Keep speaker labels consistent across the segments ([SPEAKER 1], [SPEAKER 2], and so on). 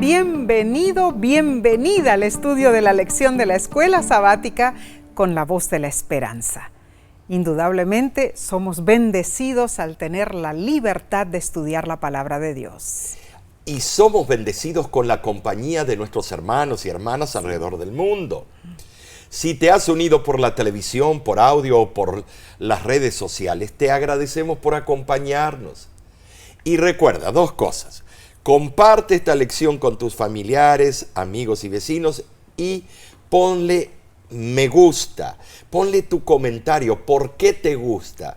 [SPEAKER 1] bienvenido, bienvenida al estudio de la lección de la Escuela Sabática con la voz de la esperanza. Indudablemente somos bendecidos al tener la libertad de estudiar la palabra de Dios.
[SPEAKER 2] Y somos bendecidos con la compañía de nuestros hermanos y hermanas alrededor del mundo. Si te has unido por la televisión, por audio o por las redes sociales, te agradecemos por acompañarnos. Y recuerda dos cosas. Comparte esta lección con tus familiares, amigos y vecinos y ponle me gusta. Ponle tu comentario. ¿Por qué te gusta?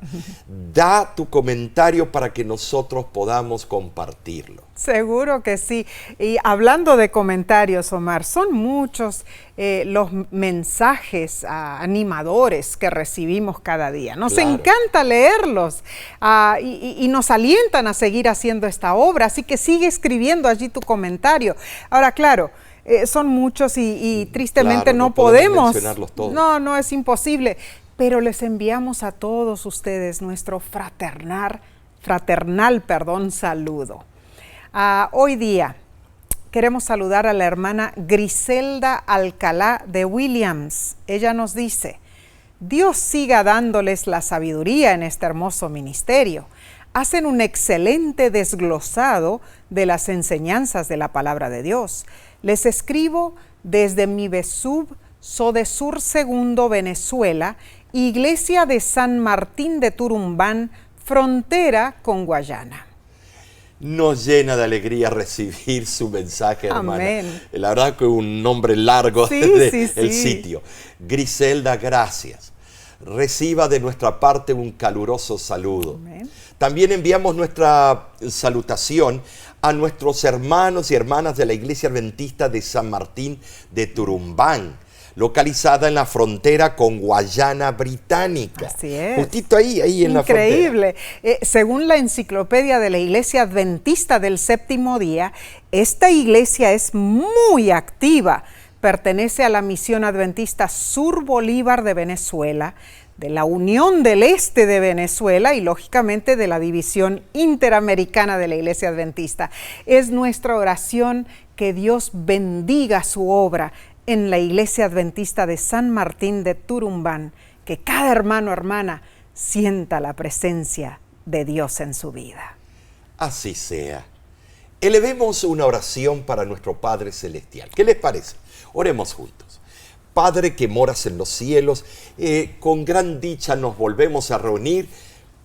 [SPEAKER 2] Da tu comentario para que nosotros podamos compartirlo.
[SPEAKER 1] Seguro que sí. Y hablando de comentarios, Omar, son muchos los mensajes animadores que recibimos cada día. Nos encanta leerlos y nos alientan a seguir haciendo esta obra. Así que sigue escribiendo allí tu comentario. Ahora, claro, son muchos y tristemente no podemos
[SPEAKER 2] mencionarlos todos.
[SPEAKER 1] No, es imposible. Pero les enviamos a todos ustedes nuestro fraternal saludo. Hoy día queremos saludar a la hermana Griselda Alcalá de Williams. Ella nos dice: Dios siga dándoles la sabiduría en este hermoso ministerio. Hacen un excelente desglosado de las enseñanzas de la palabra de Dios. Les escribo desde mi Besub, Sodesur II, Venezuela, Iglesia de San Martín de Turumbán, frontera con Guayana.
[SPEAKER 2] Nos llena de alegría recibir su mensaje, hermana.
[SPEAKER 1] Amén.
[SPEAKER 2] La verdad que un nombre largo del sitio. Griselda, gracias. Reciba de nuestra parte un caluroso saludo.
[SPEAKER 1] Amén.
[SPEAKER 2] También enviamos nuestra salutación a nuestros hermanos y hermanas de la Iglesia Adventista de San Martín de Turumbán, localizada en la frontera con Guayana Británica.
[SPEAKER 1] Así es.
[SPEAKER 2] Justito ahí en la frontera.
[SPEAKER 1] Increíble. Según la enciclopedia de la Iglesia Adventista del Séptimo Día, esta iglesia es muy activa. Pertenece a la Misión Adventista Sur Bolívar de Venezuela, de la Unión del Este de Venezuela y lógicamente de la División Interamericana de la Iglesia Adventista. Es nuestra oración que Dios bendiga su obra en la Iglesia Adventista de San Martín de Turumbán, que cada hermano o hermana sienta la presencia de Dios en su vida.
[SPEAKER 2] Así sea. Elevemos una oración para nuestro Padre Celestial. ¿Qué les parece? Oremos juntos. Padre que moras en los cielos, con gran dicha nos volvemos a reunir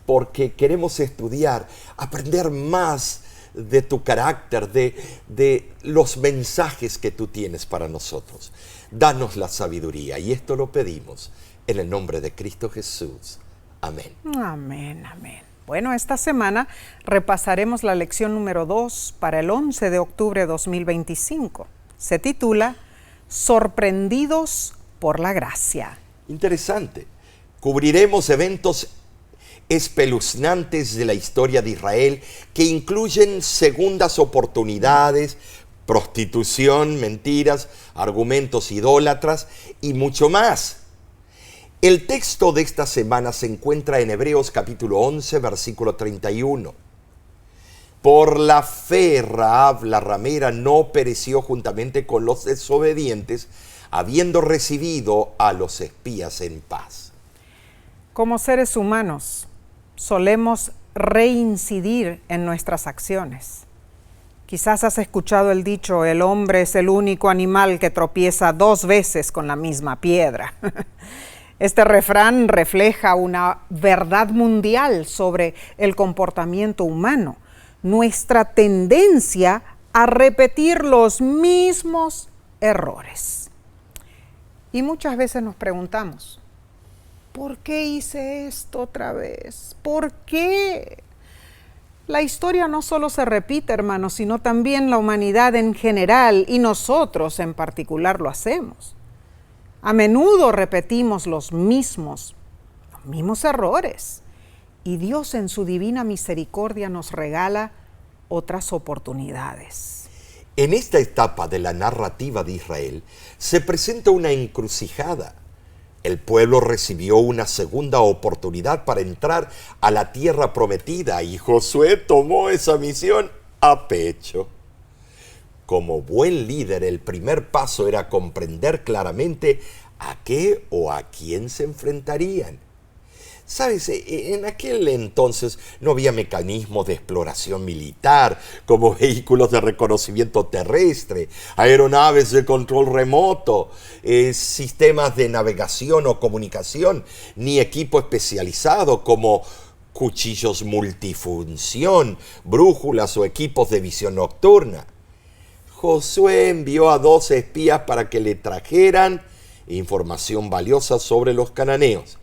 [SPEAKER 2] porque queremos estudiar, aprender más de tu carácter, de los mensajes que tú tienes para nosotros. Danos la sabiduría y esto lo pedimos en el nombre de Cristo Jesús. Amén.
[SPEAKER 1] Amén, amén. Bueno, esta semana repasaremos la lección número 2 para el 11 de octubre de 2025. Se titula Sorprendidos por la gracia.
[SPEAKER 2] Interesante. Cubriremos eventos espeluznantes de la historia de Israel que incluyen segundas oportunidades, prostitución, mentiras, argumentos idólatras y mucho más. El texto de esta semana se encuentra en Hebreos capítulo 11, versículo 31. Por la fe, Rahab, la ramera, no pereció juntamente con los desobedientes, habiendo recibido a los espías en paz.
[SPEAKER 1] Como seres humanos, solemos reincidir en nuestras acciones. Quizás has escuchado el dicho: el hombre es el único animal que tropieza 2 veces con la misma piedra. Este refrán refleja una verdad mundial sobre el comportamiento humano. Nuestra tendencia a repetir los mismos errores. Y muchas veces nos preguntamos: ¿por qué hice esto otra vez? ¿Por qué? La historia no solo se repite, hermanos, sino también la humanidad en general y nosotros en particular lo hacemos. A menudo repetimos los mismos errores. Y Dios en su divina misericordia nos regala otras oportunidades.
[SPEAKER 2] En esta etapa de la narrativa de Israel se presenta una encrucijada. El pueblo recibió una segunda oportunidad para entrar a la tierra prometida y Josué tomó esa misión a pecho. Como buen líder, el primer paso era comprender claramente a qué o a quién se enfrentarían. Sabes, en aquel entonces no había mecanismos de exploración militar, como vehículos de reconocimiento terrestre, aeronaves de control remoto, sistemas de navegación o comunicación, ni equipo especializado como cuchillos multifunción, brújulas o equipos de visión nocturna. Josué envió a 12 espías para que le trajeran información valiosa sobre los cananeos.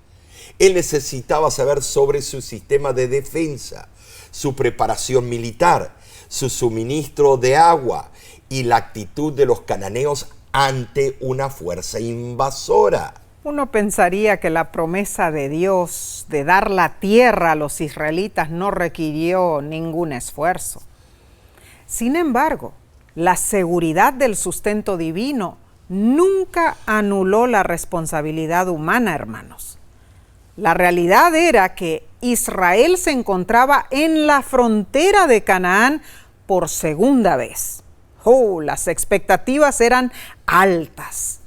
[SPEAKER 2] Él necesitaba saber sobre su sistema de defensa, su preparación militar, su suministro de agua y la actitud de los cananeos ante una fuerza invasora.
[SPEAKER 1] Uno pensaría que la promesa de Dios de dar la tierra a los israelitas no requirió ningún esfuerzo. Sin embargo, la seguridad del sustento divino nunca anuló la responsabilidad humana, hermanos. La realidad era que Israel se encontraba en la frontera de Canaán por segunda vez. Las expectativas eran altas.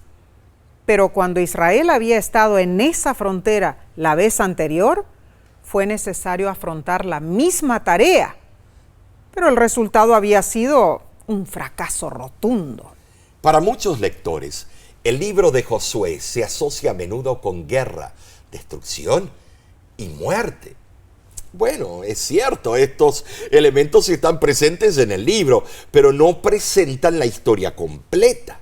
[SPEAKER 1] Pero cuando Israel había estado en esa frontera la vez anterior, fue necesario afrontar la misma tarea. Pero el resultado había sido un fracaso rotundo.
[SPEAKER 2] Para muchos lectores, el libro de Josué se asocia a menudo con guerra, destrucción y muerte. Bueno, es cierto, estos elementos están presentes en el libro, pero no presentan la historia completa.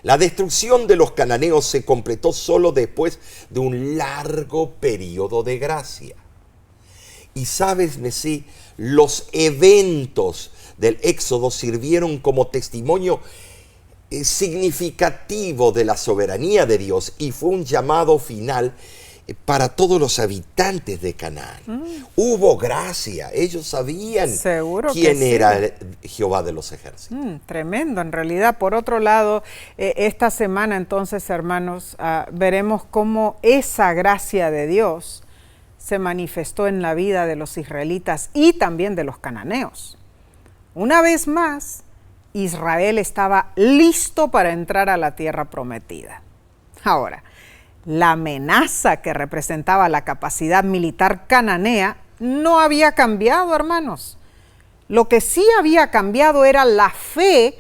[SPEAKER 2] La destrucción de los cananeos se completó solo después de un largo periodo de gracia. Y sabes, Messi, los eventos del Éxodo sirvieron como testimonio significativo de la soberanía de Dios y fue un llamado final para todos los habitantes de Canaán. Hubo gracia, ellos sabían quién era Jehová de los ejércitos.
[SPEAKER 1] Tremendo, en realidad. Por otro lado, esta semana entonces, hermanos, veremos cómo esa gracia de Dios se manifestó en la vida de los israelitas y también de los cananeos. Una vez más, Israel estaba listo para entrar a la tierra prometida. Ahora, la amenaza que representaba la capacidad militar cananea no había cambiado, hermanos. Lo que sí había cambiado era la fe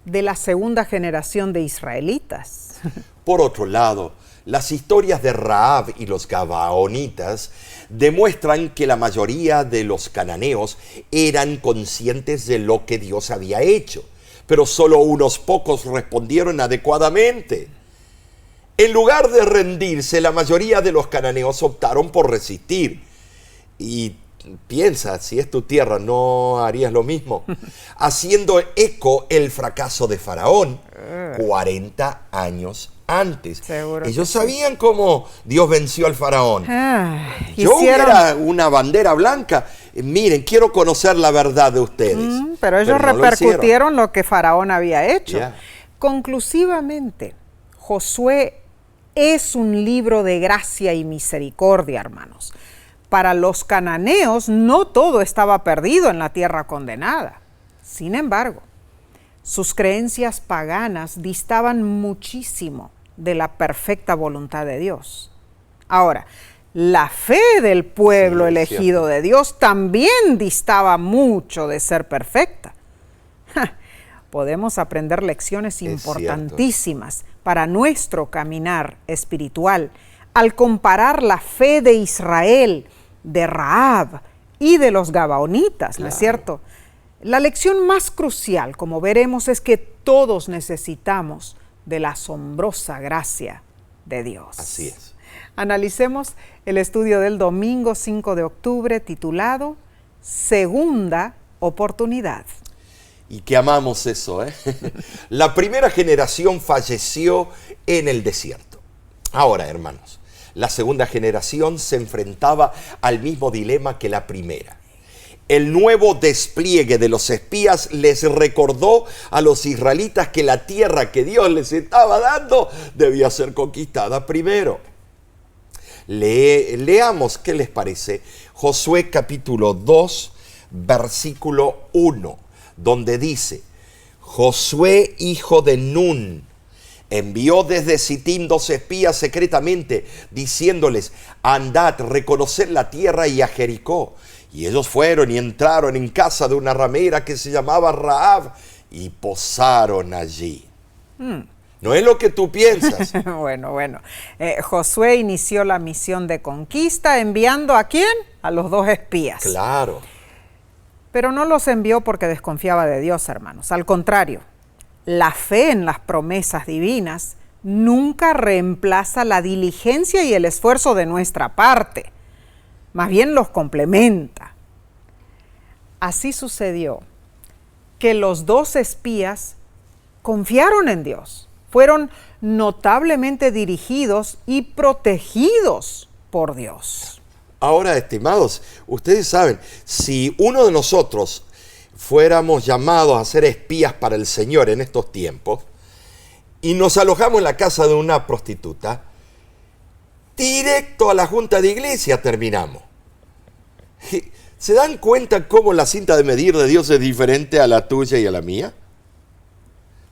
[SPEAKER 1] de la segunda generación de israelitas.
[SPEAKER 2] Por otro lado, las historias de Rahab y los gabaonitas demuestran que la mayoría de los cananeos eran conscientes de lo que Dios había hecho, pero solo unos pocos respondieron adecuadamente. En lugar de rendirse, la mayoría de los cananeos optaron por resistir. Y piensa, si es tu tierra, ¿no harías lo mismo? Haciendo eco el fracaso de Faraón 40 años antes.
[SPEAKER 1] Seguro
[SPEAKER 2] ellos sabían cómo Dios venció al Faraón. Yo
[SPEAKER 1] Hicieron
[SPEAKER 2] hubiera una bandera blanca. Miren, quiero conocer la verdad de ustedes.
[SPEAKER 1] Pero ellos
[SPEAKER 2] no
[SPEAKER 1] repercutieron lo que Faraón había hecho.
[SPEAKER 2] Yeah.
[SPEAKER 1] Conclusivamente, Josué es un libro de gracia y misericordia, hermanos. Para los cananeos no todo estaba perdido en la tierra condenada. Sin embargo, sus creencias paganas distaban muchísimo de la perfecta voluntad de Dios. Ahora, la fe del pueblo elegido de Dios también distaba mucho de ser perfecta. Podemos aprender lecciones importantísimas para nuestro caminar espiritual al comparar la fe de Israel, de Rahab y de los gabaonitas, ¿no es cierto? La lección más crucial, como veremos, es que todos necesitamos de la asombrosa gracia de Dios.
[SPEAKER 2] Así es.
[SPEAKER 1] Analicemos el estudio del domingo 5 de octubre titulado Segunda Oportunidad.
[SPEAKER 2] Y que amamos eso, ¿eh? La primera generación falleció en el desierto. Ahora, hermanos, la segunda generación se enfrentaba al mismo dilema que la primera. El nuevo despliegue de los espías les recordó a los israelitas que la tierra que Dios les estaba dando debía ser conquistada primero. Leamos, ¿qué les parece? Josué capítulo 2, versículo 1, donde dice: Josué, hijo de Nun, envió desde Sitim 2 espías secretamente, diciéndoles: andad, reconoced la tierra y a Jericó. Y ellos fueron y entraron en casa de una ramera que se llamaba Rahab y posaron allí. No es lo que tú piensas.
[SPEAKER 1] Bueno. Josué inició la misión de conquista enviando ¿a quién? A los 2 espías.
[SPEAKER 2] Claro.
[SPEAKER 1] Pero no los envió porque desconfiaba de Dios, hermanos. Al contrario, la fe en las promesas divinas nunca reemplaza la diligencia y el esfuerzo de nuestra parte. Más bien los complementa. Así sucedió que los 2 espías confiaron en Dios. Fueron notablemente dirigidos y protegidos por Dios.
[SPEAKER 2] Ahora, estimados, ustedes saben, si uno de nosotros fuéramos llamados a ser espías para el Señor en estos tiempos y nos alojamos en la casa de una prostituta, directo a la junta de iglesia terminamos. ¿Se dan cuenta cómo la cinta de medir de Dios es diferente a la tuya y a la mía?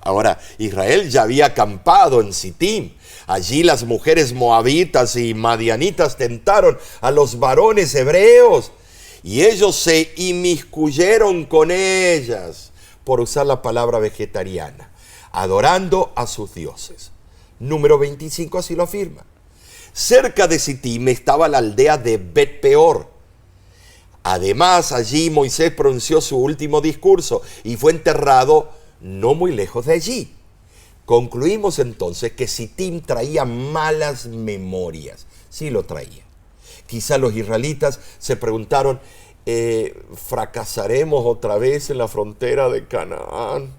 [SPEAKER 2] Ahora, Israel ya había acampado en Sitim. Allí las mujeres moabitas y madianitas tentaron a los varones hebreos y ellos se inmiscuyeron con ellas, por usar la palabra vegetariana, adorando a sus dioses. Número 25 así lo afirma. Cerca de Sitim estaba la aldea de Bet-peor. Además, allí Moisés pronunció su último discurso y fue enterrado no muy lejos de allí. Concluimos entonces que Sitim traía malas memorias. Sí lo traía. Quizá los israelitas se preguntaron, ¿fracasaremos otra vez en la frontera de Canaán?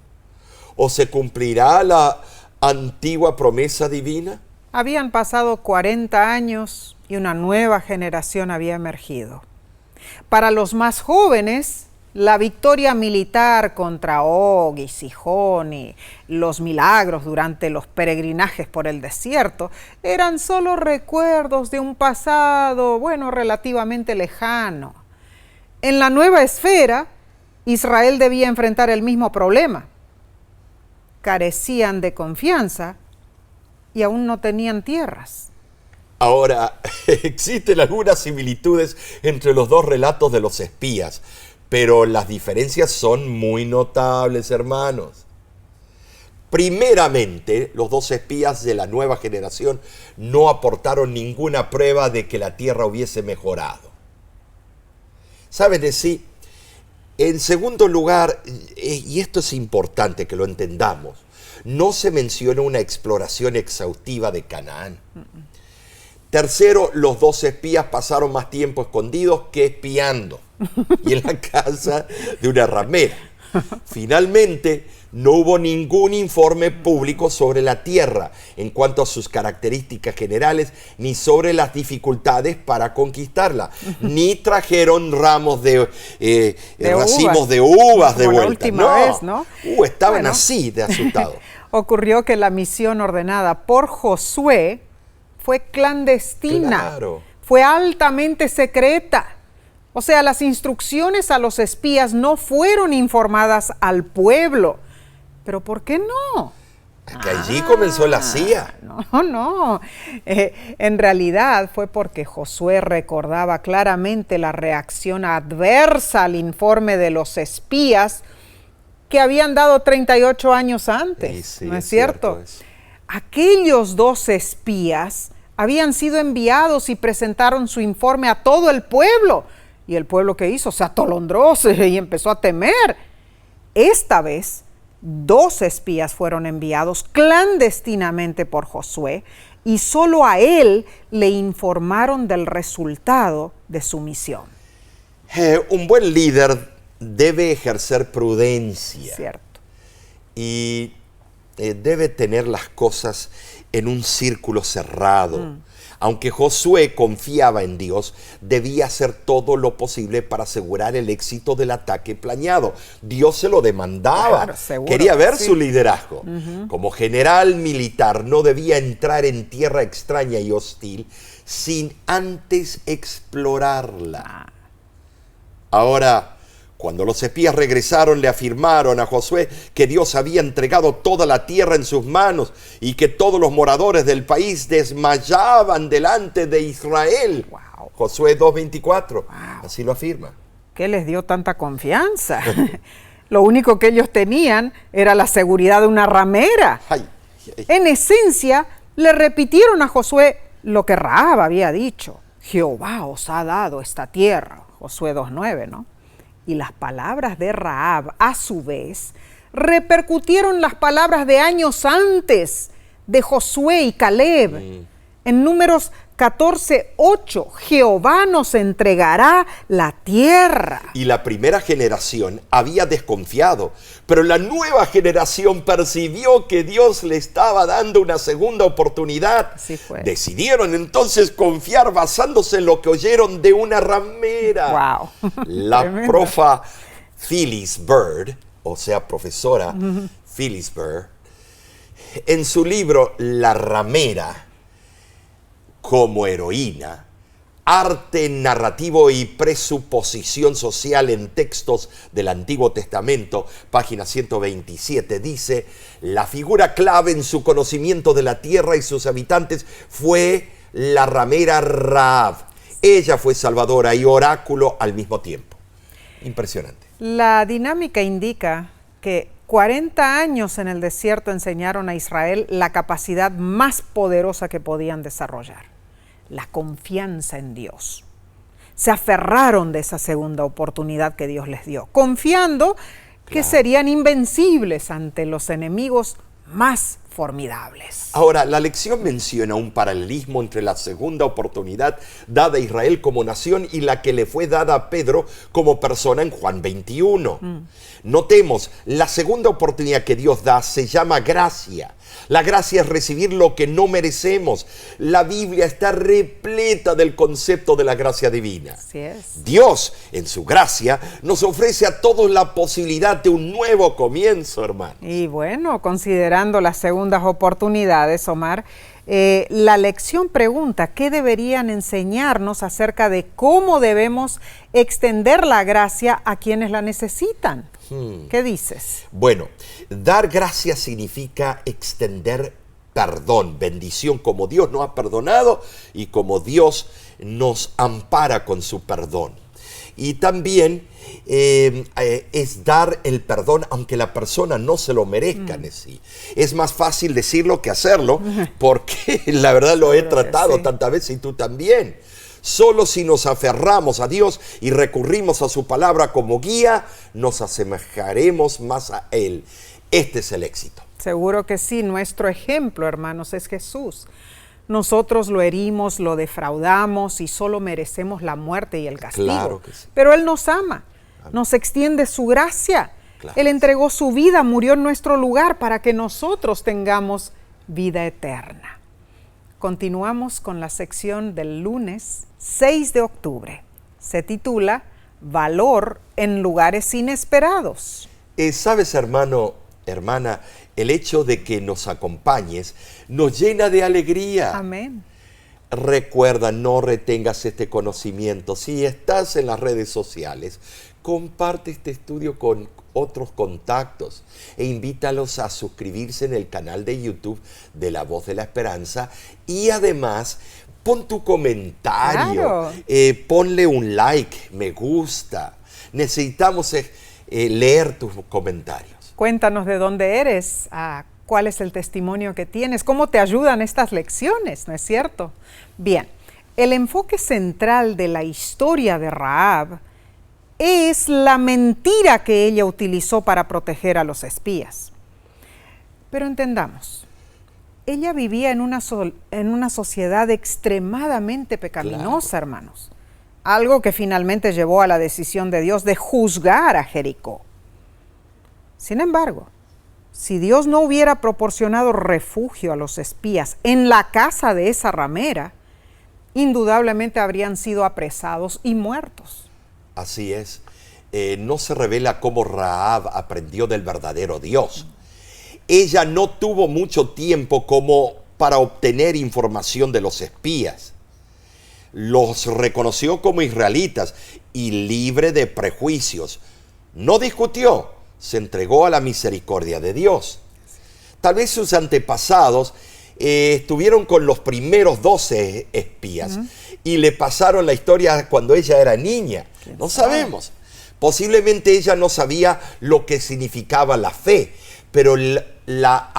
[SPEAKER 2] ¿O se cumplirá la antigua promesa divina?
[SPEAKER 1] Habían pasado 40 años y una nueva generación había emergido. Para los más jóvenes, la victoria militar contra Og y Sihón y los milagros durante los peregrinajes por el desierto eran solo recuerdos de un pasado, relativamente lejano. En la nueva esfera, Israel debía enfrentar el mismo problema. Carecían de confianza y aún no tenían tierras.
[SPEAKER 2] Ahora, existen algunas similitudes entre los 2 relatos de los espías, pero las diferencias son muy notables, hermanos. Primeramente, los 2 espías de la nueva generación no aportaron ninguna prueba de que la tierra hubiese mejorado. ¿Saben de sí? En segundo lugar, y esto es importante que lo entendamos, no se menciona una exploración exhaustiva de Canaán. Tercero, los 2 espías pasaron más tiempo escondidos que espiando y en la casa de una ramera. Finalmente, no hubo ningún informe público sobre la tierra en cuanto a sus características generales, ni sobre las dificultades para conquistarla, ni trajeron ramos de racimos de uvas de vuelta.
[SPEAKER 1] La última vez, ¿no?
[SPEAKER 2] Estaban así de asustados.
[SPEAKER 1] Ocurrió que la misión ordenada por Josué fue clandestina,
[SPEAKER 2] Claro.
[SPEAKER 1] Fue altamente secreta. O sea, las instrucciones a los espías no fueron informadas al pueblo. ¿Pero por qué no?
[SPEAKER 2] Que allí comenzó la CIA.
[SPEAKER 1] No. En realidad fue porque Josué recordaba claramente la reacción adversa al informe de los espías que habían dado 38 años antes.
[SPEAKER 2] Sí,
[SPEAKER 1] ¿No es cierto?
[SPEAKER 2] eso.
[SPEAKER 1] Aquellos 2 espías habían sido enviados y presentaron su informe a todo el pueblo. ¿Y el pueblo qué hizo? Se atolondró y empezó a temer. Esta vez, 2 espías fueron enviados clandestinamente por Josué y solo a él le informaron del resultado de su misión.
[SPEAKER 2] Un buen líder debe ejercer prudencia.
[SPEAKER 1] Cierto.
[SPEAKER 2] Y debe tener las cosas en un círculo cerrado. Aunque Josué confiaba en Dios, debía hacer todo lo posible para asegurar el éxito del ataque planeado. Dios se lo demandaba.
[SPEAKER 1] Claro, seguro,
[SPEAKER 2] quería ver
[SPEAKER 1] sí.
[SPEAKER 2] su liderazgo. Como general militar no debía entrar en tierra extraña y hostil sin antes explorarla. Ahora, Cuando los espías regresaron, le afirmaron a Josué que Dios había entregado toda la tierra en sus manos y que todos los moradores del país desmayaban delante de Israel.
[SPEAKER 1] Wow.
[SPEAKER 2] Josué 2:24,
[SPEAKER 1] Wow.
[SPEAKER 2] así lo afirma.
[SPEAKER 1] ¿Qué les dio tanta confianza? Lo único que ellos tenían era la seguridad de una ramera.
[SPEAKER 2] Ay, ay.
[SPEAKER 1] En esencia, le repitieron a Josué lo que Rahab había dicho. Jehová os ha dado esta tierra. Josué 2:9, ¿no? Y las palabras de Rahab, a su vez, repercutieron las palabras de años antes de Josué y Caleb. En Números 14:8, Jehová nos entregará la tierra.
[SPEAKER 2] Y la primera generación había desconfiado, pero la nueva generación percibió que Dios le estaba dando una segunda oportunidad.
[SPEAKER 1] Así fue.
[SPEAKER 2] Decidieron entonces confiar basándose en lo que oyeron de una ramera.
[SPEAKER 1] Wow.
[SPEAKER 2] La
[SPEAKER 1] Tremendo.
[SPEAKER 2] profa Phyllis Bird, o sea, profesora Phyllis Bird, en su libro La ramera como heroína, arte narrativo y presuposición social en textos del Antiguo Testamento, página 127, dice: la figura clave en su conocimiento de la tierra y sus habitantes fue la ramera Rahab. Ella fue salvadora y oráculo al mismo tiempo. Impresionante.
[SPEAKER 1] La dinámica indica que 40 años en el desierto enseñaron a Israel la capacidad más poderosa que podían desarrollar, la confianza en Dios. Se aferraron de esa segunda oportunidad que Dios les dio, confiando que serían invencibles ante los enemigos más formidables.
[SPEAKER 2] Ahora, la lección menciona un paralelismo entre la segunda oportunidad dada a Israel como nación y la que le fue dada a Pedro como persona en Juan 21. Notemos, la segunda oportunidad que Dios da se llama gracia. La gracia es recibir lo que no merecemos. La Biblia está repleta del concepto de la gracia divina.
[SPEAKER 1] Así es.
[SPEAKER 2] Dios, en su gracia, nos ofrece a todos la posibilidad de un nuevo comienzo, hermano.
[SPEAKER 1] Y bueno, considerando las segundas oportunidades, Omar, la lección pregunta qué deberían enseñarnos acerca de cómo debemos extender la gracia a quienes la necesitan. ¿Qué dices?
[SPEAKER 2] Bueno, dar gracias significa extender perdón, bendición, como Dios nos ha perdonado y como Dios nos ampara con su perdón. Y también es dar el perdón aunque la persona no se lo merezca en sí. Es más fácil decirlo que hacerlo, porque la verdad lo he tratado tantas veces y tú también. Solo si nos aferramos a Dios y recurrimos a su palabra como guía, nos asemejaremos más a Él. Este es el éxito.
[SPEAKER 1] Seguro que sí. Nuestro ejemplo, hermanos, es Jesús. Nosotros lo herimos, lo defraudamos y solo merecemos la muerte y el castigo.
[SPEAKER 2] Claro que sí.
[SPEAKER 1] Pero Él nos ama, nos extiende su gracia.
[SPEAKER 2] Claro.
[SPEAKER 1] Él entregó su vida, murió en nuestro lugar para que nosotros tengamos vida eterna. Continuamos con la sección del lunes 6 de octubre. Se titula Valor en lugares inesperados.
[SPEAKER 2] ¿Sabes, hermano, hermana? El hecho de que nos acompañes nos llena de alegría.
[SPEAKER 1] Amén.
[SPEAKER 2] Recuerda, no retengas este conocimiento. Si estás en las redes sociales, comparte este estudio con otros contactos e invítalos a suscribirse en el canal de YouTube de La Voz de la Esperanza y además pon tu comentario,
[SPEAKER 1] Claro.
[SPEAKER 2] Ponle un like, me gusta. Necesitamos leer tus comentarios.
[SPEAKER 1] Cuéntanos de dónde eres, cuál es el testimonio que tienes, cómo te ayudan estas lecciones, ¿no es cierto? Bien, el enfoque central de la historia de Rahab es la mentira que ella utilizó para proteger a los espías. Pero entendamos, ella vivía en una sociedad extremadamente pecaminosa, hermanos. Algo que finalmente llevó a la decisión de Dios de juzgar a Jericó. Sin embargo, si Dios no hubiera proporcionado refugio a los espías en la casa de esa ramera, indudablemente habrían sido apresados y muertos.
[SPEAKER 2] Así es. No se revela cómo Rahab aprendió del verdadero Dios. Ella no tuvo mucho tiempo como para obtener información de los espías. Los reconoció como israelitas y libre de prejuicios. No discutió, se entregó a la misericordia de Dios. Tal vez sus antepasados estuvieron con los primeros 12 espías y le pasaron la historia cuando ella era niña. No sabemos. Posiblemente ella no sabía lo que significaba la fe, pero la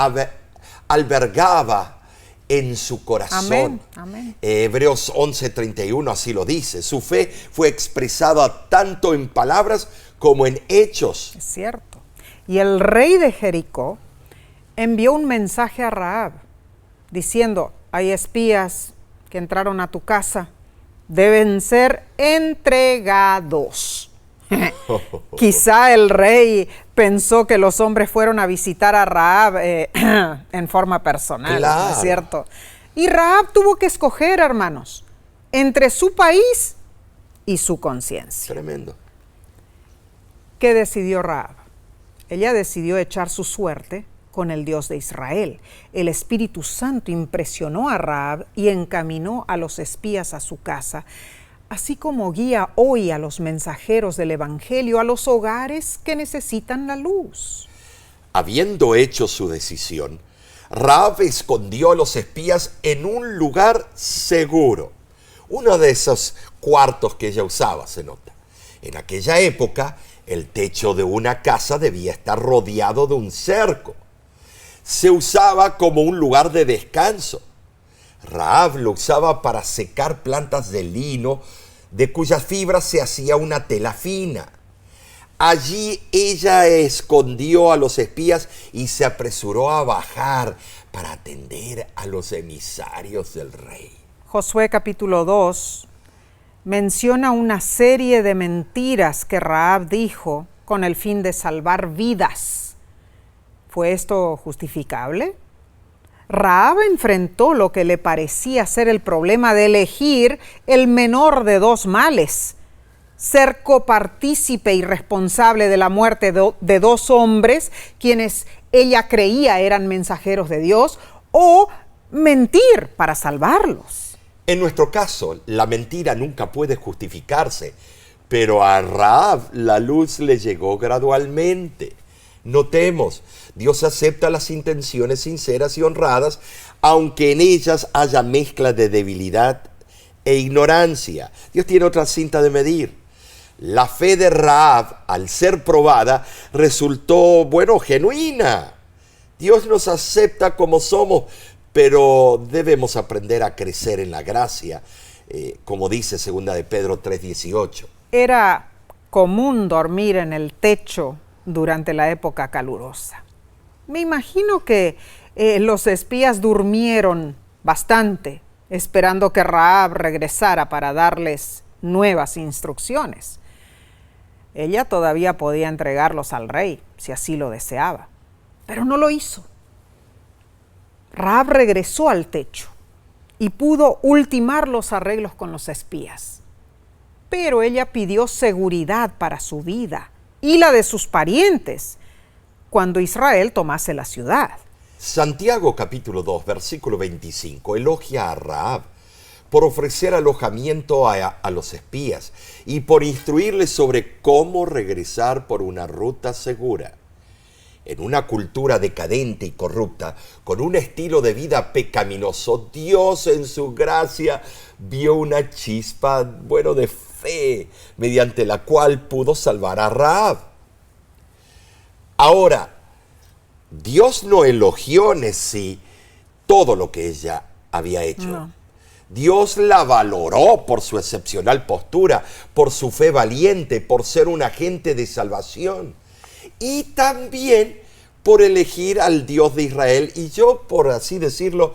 [SPEAKER 2] albergaba en su corazón.
[SPEAKER 1] Amén, amén.
[SPEAKER 2] Hebreos 11:31 así lo dice. Su fe fue expresada tanto en palabras como en hechos.
[SPEAKER 1] Es cierto. Y el rey de Jericó envió un mensaje a Rahab diciendo: hay espías que entraron a tu casa, deben ser entregados. Quizá el rey pensó que los hombres fueron a visitar a Rahab en forma personal,
[SPEAKER 2] Claro.
[SPEAKER 1] ¿no es cierto? Y Rahab tuvo que escoger, hermanos, entre su país y su conciencia.
[SPEAKER 2] Tremendo.
[SPEAKER 1] ¿Qué decidió Rahab? Ella decidió echar su suerte con el Dios de Israel. El Espíritu Santo impresionó a Rahab y encaminó a los espías a su casa, así como guía hoy a los mensajeros del Evangelio a los hogares que necesitan la luz.
[SPEAKER 2] Habiendo hecho su decisión, Rahab escondió a los espías en un lugar seguro. Uno de esos cuartos que ella usaba, se nota. En aquella época, el techo de una casa debía estar rodeado de un cerco. Se usaba como un lugar de descanso. Rahab lo usaba para secar plantas de lino, de cuyas fibras se hacía una tela fina. Allí ella escondió a los espías y se apresuró a bajar para atender a los emisarios del rey.
[SPEAKER 1] Josué capítulo 2 menciona una serie de mentiras que Rahab dijo con el fin de salvar vidas. ¿Fue esto justificable? Rahab enfrentó lo que le parecía ser el problema de elegir el menor de dos males: ser copartícipe y responsable de la muerte de dos hombres, quienes ella creía eran mensajeros de Dios, o mentir para salvarlos.
[SPEAKER 2] En nuestro caso, la mentira nunca puede justificarse, pero a Rahab la luz le llegó gradualmente. Notemos, Dios acepta las intenciones sinceras y honradas, aunque en ellas haya mezcla de debilidad e ignorancia. Dios tiene otra cinta de medir. La fe de Rahab, al ser probada, resultó, genuina. Dios nos acepta como somos, pero debemos aprender a crecer en la gracia, como dice 2 de Pedro 3:18.
[SPEAKER 1] Era común dormir en el techo durante la época calurosa. Me imagino que los espías durmieron bastante, esperando que Rahab regresara para darles nuevas instrucciones. Ella todavía podía entregarlos al rey, si así lo deseaba, pero no lo hizo. Rahab regresó al techo y pudo ultimar los arreglos con los espías. Pero ella pidió seguridad para su vida y la de sus parientes cuando Israel tomase la ciudad.
[SPEAKER 2] Santiago capítulo 2, versículo 25, elogia a Rahab por ofrecer alojamiento a los espías y por instruirles sobre cómo regresar por una ruta segura. En una cultura decadente y corrupta, con un estilo de vida pecaminoso, Dios en su gracia vio una chispa, de fe, mediante la cual pudo salvar a Rahab. Ahora, Dios no elogió en sí todo lo que ella había hecho.
[SPEAKER 1] No.
[SPEAKER 2] Dios la valoró por su excepcional postura, por su fe valiente, por ser un agente de salvación. Y también por elegir al Dios de Israel. Y yo, por así decirlo,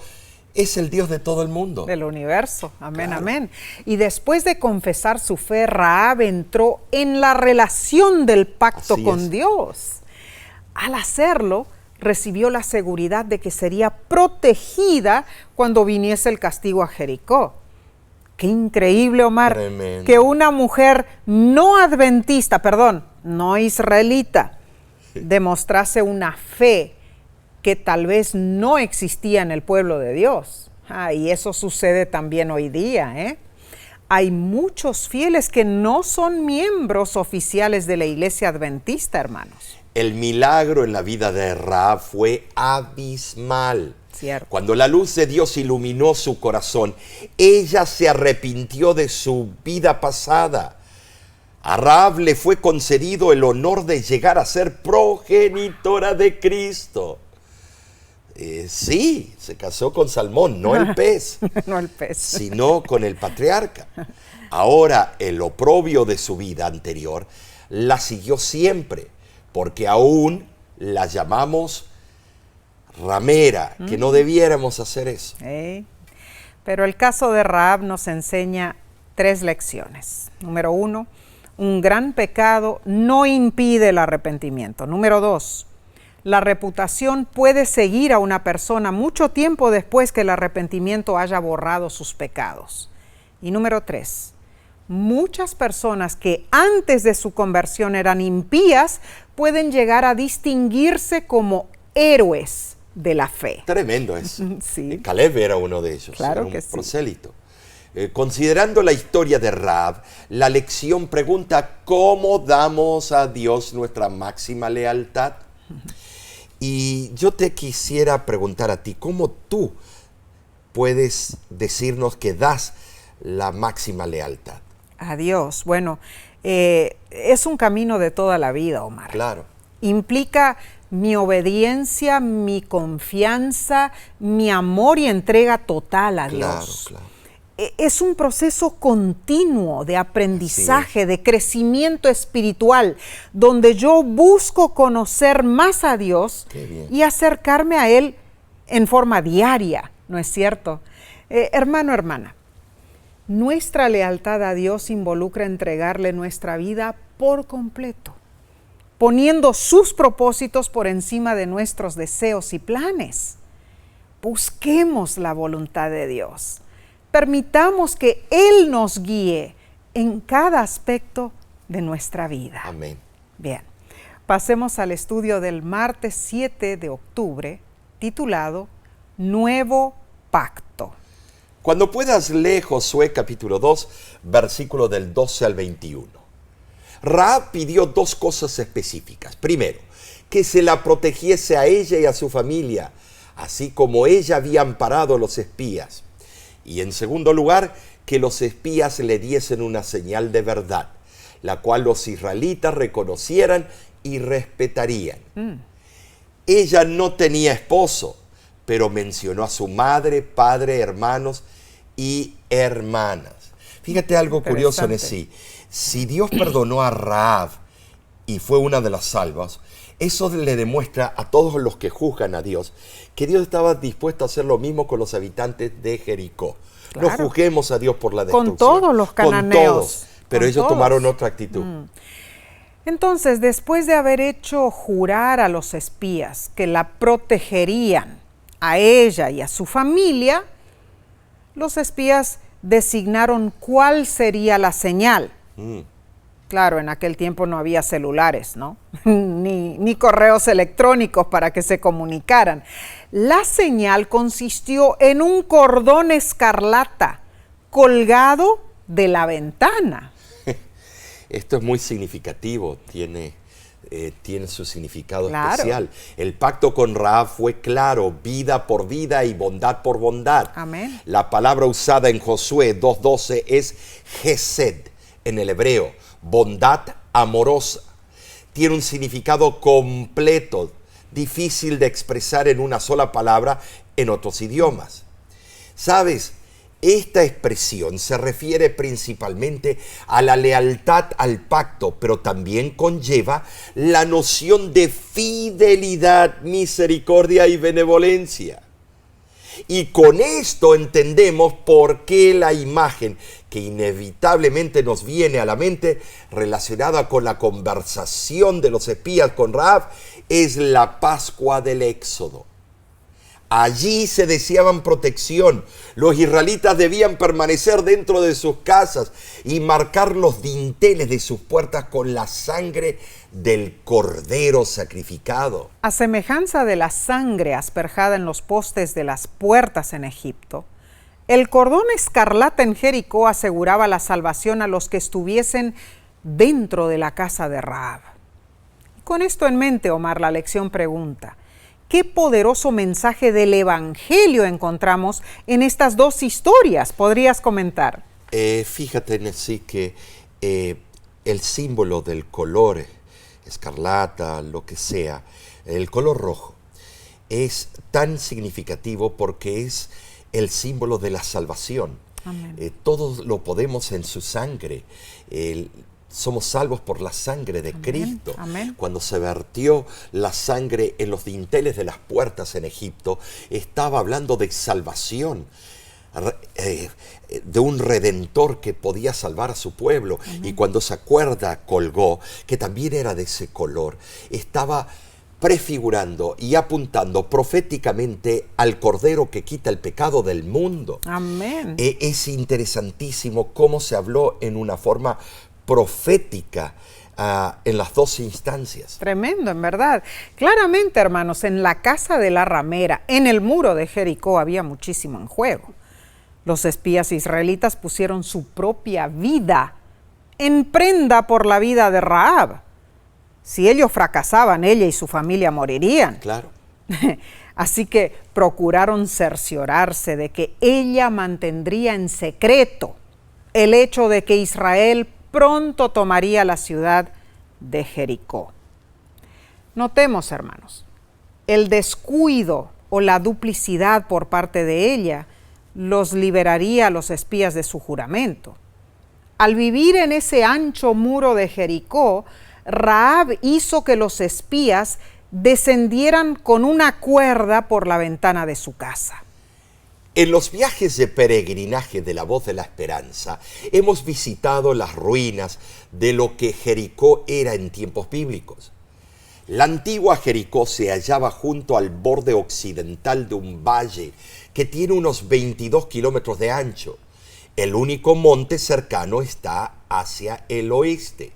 [SPEAKER 2] es el Dios de todo el mundo.
[SPEAKER 1] Del universo. Amén,
[SPEAKER 2] Claro.
[SPEAKER 1] amén. Y después de confesar su fe, Rahab entró en la relación del pacto
[SPEAKER 2] Así
[SPEAKER 1] con
[SPEAKER 2] es.
[SPEAKER 1] Dios. Al hacerlo, recibió la seguridad de que sería protegida cuando viniese el castigo a Jericó. Qué increíble, Omar,
[SPEAKER 2] Tremendo.
[SPEAKER 1] que una mujer no adventista, no israelita, demostrase una fe que tal vez no existía en el pueblo de Dios. Y eso sucede también hoy día, hay muchos fieles que no son miembros oficiales de la Iglesia Adventista, hermanos.
[SPEAKER 2] El milagro en la vida de Rahab fue abismal.
[SPEAKER 1] Cierto.
[SPEAKER 2] Cuando la luz de Dios iluminó su corazón, ella se arrepintió de su vida pasada. A Rahab le fue concedido el honor de llegar a ser progenitora de Cristo. Sí, se casó con Salmón, no el pez,
[SPEAKER 1] No el pez.
[SPEAKER 2] sino con el patriarca. Ahora, el oprobio de su vida anterior la siguió siempre, porque aún la llamamos ramera, que no debiéramos hacer eso.
[SPEAKER 1] Pero el caso de Rahab nos enseña 3 lecciones. Número 1, un gran pecado no impide el arrepentimiento. Número 2, la reputación puede seguir a una persona mucho tiempo después que el arrepentimiento haya borrado sus pecados. Y número 3, muchas personas que antes de su conversión eran impías pueden llegar a distinguirse como héroes de la fe.
[SPEAKER 2] Tremendo eso.
[SPEAKER 1] Sí.
[SPEAKER 2] Caleb era uno de ellos,
[SPEAKER 1] Claro
[SPEAKER 2] era un
[SPEAKER 1] que sí.
[SPEAKER 2] prosélito. Considerando la historia de Rahab, la lección pregunta cómo damos a Dios nuestra máxima lealtad. Y yo te quisiera preguntar a ti, ¿cómo tú puedes decirnos que das la máxima lealtad?
[SPEAKER 1] A Dios. Bueno, es un camino de toda la vida, Omar.
[SPEAKER 2] Claro.
[SPEAKER 1] Implica mi obediencia, mi confianza, mi amor y entrega total a Dios.
[SPEAKER 2] Claro.
[SPEAKER 1] Es un proceso continuo de aprendizaje, de crecimiento espiritual, donde yo busco conocer más a Dios y acercarme a Él en forma diaria, ¿no es cierto? Hermano, hermana, nuestra lealtad a Dios involucra entregarle nuestra vida por completo, poniendo sus propósitos por encima de nuestros deseos y planes. Busquemos la voluntad de Dios. Permitamos que Él nos guíe en cada aspecto de nuestra vida.
[SPEAKER 2] Amén.
[SPEAKER 1] Bien, pasemos al estudio del martes 7 de octubre, titulado Nuevo Pacto.
[SPEAKER 2] Cuando puedas, lee Josué capítulo 2, versículo del 12 al 21. Rahab pidió 2 cosas específicas. Primero, que se la protegiese a ella y a su familia, así como ella había amparado a los espías. Y en segundo lugar, que los espías le diesen una señal de verdad, la cual los israelitas reconocieran y respetarían. Ella no tenía esposo, pero mencionó a su madre, padre, hermanos y hermanas. Fíjate algo curioso en sí. Si Dios perdonó a Rahab y fue una de las salvas, eso le demuestra a todos los que juzgan a Dios que Dios estaba dispuesto a hacer lo mismo con los habitantes de Jericó.
[SPEAKER 1] Claro.
[SPEAKER 2] No juzguemos a Dios por la destrucción.
[SPEAKER 1] Con todos los cananeos.
[SPEAKER 2] Con todos, pero
[SPEAKER 1] con
[SPEAKER 2] ellos
[SPEAKER 1] todos.
[SPEAKER 2] tomaron otra actitud.
[SPEAKER 1] Entonces, después de haber hecho jurar a los espías que la protegerían a ella y a su familia, los espías designaron cuál sería la señal. Claro, en aquel tiempo no había celulares, ¿no? ni correos electrónicos para que se comunicaran. La señal consistió en un cordón escarlata colgado de la ventana.
[SPEAKER 2] Esto es muy significativo, tiene su significado
[SPEAKER 1] Claro.
[SPEAKER 2] especial. El pacto con Rahab fue claro, vida por vida y bondad por bondad.
[SPEAKER 1] Amén.
[SPEAKER 2] La palabra usada en Josué 2:12 es Gesed en el hebreo, bondad amorosa. Tiene un significado completo, difícil de expresar en una sola palabra en otros idiomas. ¿Sabes? Esta expresión se refiere principalmente a la lealtad al pacto, pero también conlleva la noción de fidelidad, misericordia y benevolencia. Y con esto entendemos por qué la imagen que inevitablemente nos viene a la mente relacionada con la conversación de los espías con Rahab es la Pascua del Éxodo. Allí se deseaban protección. Los israelitas debían permanecer dentro de sus casas y marcar los dinteles de sus puertas con la sangre del cordero sacrificado.
[SPEAKER 1] A semejanza de la sangre asperjada en los postes de las puertas en Egipto, El cordón escarlata en Jericó aseguraba la salvación a los que estuviesen dentro de la casa de Rahab. Con esto en mente, Omar, la lección pregunta: ¿qué poderoso mensaje del Evangelio encontramos en estas dos historias? ¿Podrías comentar?
[SPEAKER 2] Fíjate, Nessie, que el símbolo del color escarlata, lo que sea, el color rojo, es tan significativo porque es el símbolo de la salvación. Todos lo podemos en su sangre. Somos salvos por la sangre de Cristo.
[SPEAKER 1] Amén.
[SPEAKER 2] Cuando se vertió la sangre en los dinteles de las puertas en Egipto, estaba hablando de salvación, de un redentor que podía salvar a su pueblo. Y cuando esa cuerda colgó, que también era de ese color, estaba prefigurando y apuntando proféticamente al Cordero que quita el pecado del mundo.
[SPEAKER 1] Amén.
[SPEAKER 2] Es interesantísimo cómo se habló en una forma profética en las dos instancias.
[SPEAKER 1] Tremendo, en verdad. Claramente, hermanos, en la casa de la ramera, en el muro de Jericó, había muchísimo en juego. Los espías israelitas pusieron su propia vida en prenda por la vida de Rahab. Si ellos fracasaban, ella y su familia morirían.
[SPEAKER 2] Claro.
[SPEAKER 1] Así que procuraron cerciorarse de que ella mantendría en secreto el hecho de que Israel pronto tomaría la ciudad de Jericó. Notemos, hermanos, el descuido o la duplicidad por parte de ella los liberaría a los espías de su juramento. Al vivir en ese ancho muro de Jericó, Rahab hizo que los espías descendieran con una cuerda por la ventana de su casa.
[SPEAKER 2] En los viajes de peregrinaje de la Voz de la Esperanza, hemos visitado las ruinas de lo que Jericó era en tiempos bíblicos. La antigua Jericó se hallaba junto al borde occidental de un valle que tiene unos 22 kilómetros de ancho. El único monte cercano está hacia el oeste.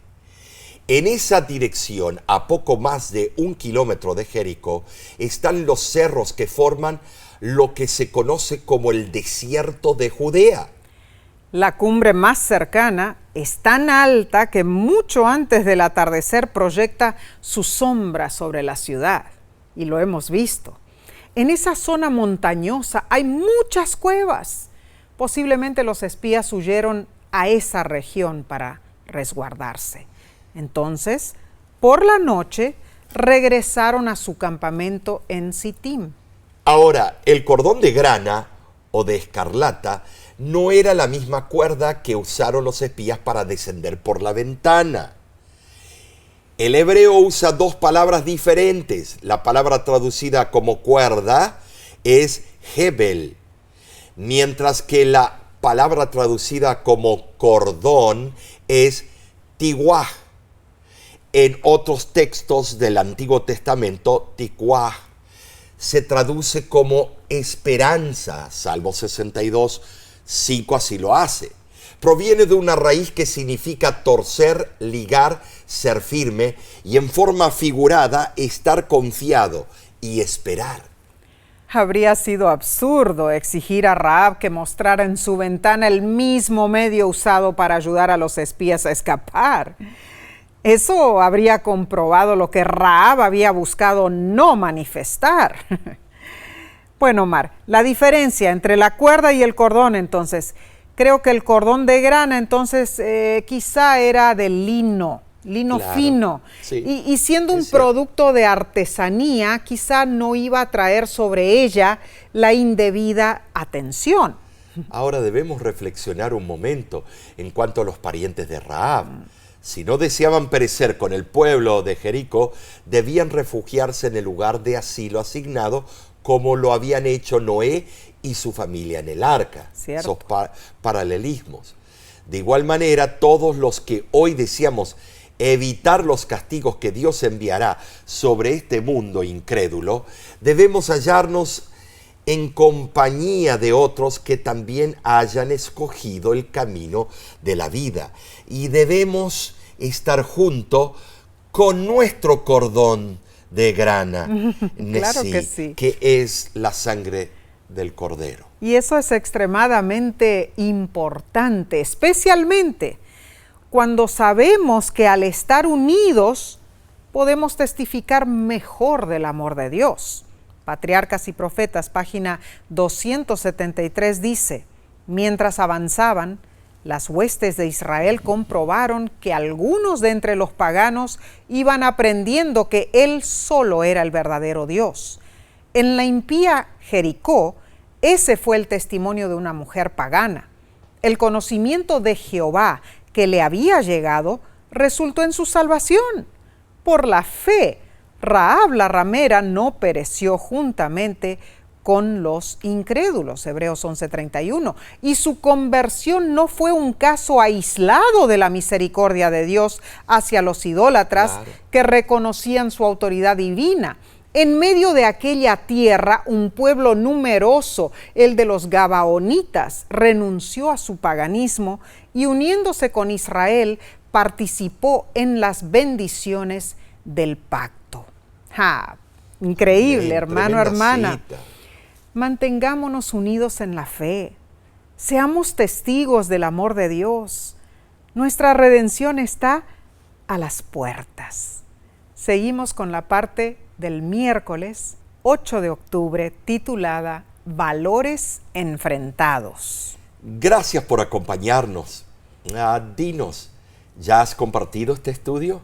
[SPEAKER 2] En esa dirección, a poco más de 1 kilómetro de Jericó, están los cerros que forman lo que se conoce como el desierto de Judea.
[SPEAKER 1] La cumbre más cercana es tan alta que mucho antes del atardecer proyecta su sombra sobre la ciudad, y lo hemos visto. En esa zona montañosa hay muchas cuevas. Posiblemente los espías huyeron a esa región para resguardarse. Entonces, por la noche, regresaron a su campamento en Sittim.
[SPEAKER 2] Ahora, el cordón de grana o de escarlata no era la misma cuerda que usaron los espías para descender por la ventana. El hebreo usa dos palabras diferentes. La palabra traducida como cuerda es hebel, mientras que la palabra traducida como cordón es tiguaj. En otros textos del Antiguo Testamento, tikuaj se traduce como esperanza. Salmo 62, 5 así lo hace. Proviene de una raíz que significa torcer, ligar, ser firme, y en forma figurada, estar confiado y esperar.
[SPEAKER 1] Habría sido absurdo exigir a Rahab que mostrara en su ventana el mismo medio usado para ayudar a los espías a escapar. Eso habría comprobado lo que Rahab había buscado no manifestar. Bueno, Omar, la diferencia entre la cuerda y el cordón, entonces, creo que el cordón de grana, entonces, quizá era de lino claro, fino.
[SPEAKER 2] Sí,
[SPEAKER 1] y siendo un producto de artesanía, quizá no iba a traer sobre ella la indebida atención.
[SPEAKER 2] Ahora debemos reflexionar un momento en cuanto a los parientes de Rahab. Si no deseaban perecer con el pueblo de Jericó, debían refugiarse en el lugar de asilo asignado, como lo habían hecho Noé y su familia en el arca.
[SPEAKER 1] Cierto.
[SPEAKER 2] Esos paralelismos. De igual manera, todos los que hoy deseamos evitar los castigos que Dios enviará sobre este mundo incrédulo, debemos hallarnos en compañía de otros que también hayan escogido el camino de la vida. Y debemos estar junto con nuestro cordón de grana,
[SPEAKER 1] Claro que sí.
[SPEAKER 2] que es la sangre del Cordero.
[SPEAKER 1] Y eso es extremadamente importante, especialmente cuando sabemos que al estar unidos podemos testificar mejor del amor de Dios. Patriarcas y Profetas, página 273 dice: mientras avanzaban, las huestes de Israel comprobaron que algunos de entre los paganos iban aprendiendo que Él solo era el verdadero Dios. En la impía Jericó, ese fue el testimonio de una mujer pagana. El conocimiento de Jehová que le había llegado resultó en su salvación. Por la fe, Rahab la ramera no pereció juntamente con los incrédulos, Hebreos 11:31, y su conversión no fue un caso aislado de la misericordia de Dios hacia los idólatras que reconocían su autoridad divina. En medio de aquella tierra, un pueblo numeroso, el de los Gabaonitas, renunció a su paganismo y uniéndose con Israel, participó en las bendiciones del pacto. Increíble, bien, hermano, hermana. Cita. Mantengámonos unidos en la fe. Seamos testigos del amor de Dios. Nuestra redención está a las puertas. Seguimos con la parte del miércoles 8 de octubre titulada Valores enfrentados.
[SPEAKER 2] Gracias por acompañarnos. Dinos, ¿ya has compartido este estudio?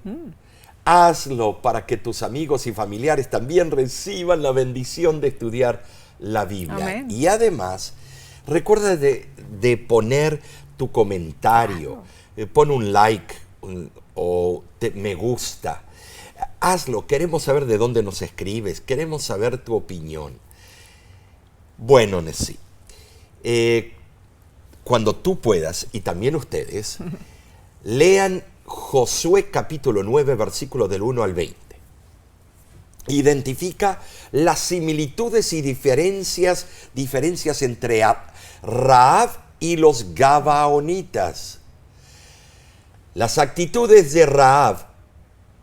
[SPEAKER 2] Hazlo para que tus amigos y familiares también reciban la bendición de estudiar la Biblia.
[SPEAKER 1] Amén.
[SPEAKER 2] Y además, recuerda de poner tu comentario, pon un like me gusta. Hazlo, queremos saber de dónde nos escribes, queremos saber tu opinión. Bueno, Nesí, cuando tú puedas, y también ustedes, lean Josué capítulo 9, versículos del 1 al 20. Identifica las similitudes y diferencias entre Rahab y los Gabaonitas. Las actitudes de Rahab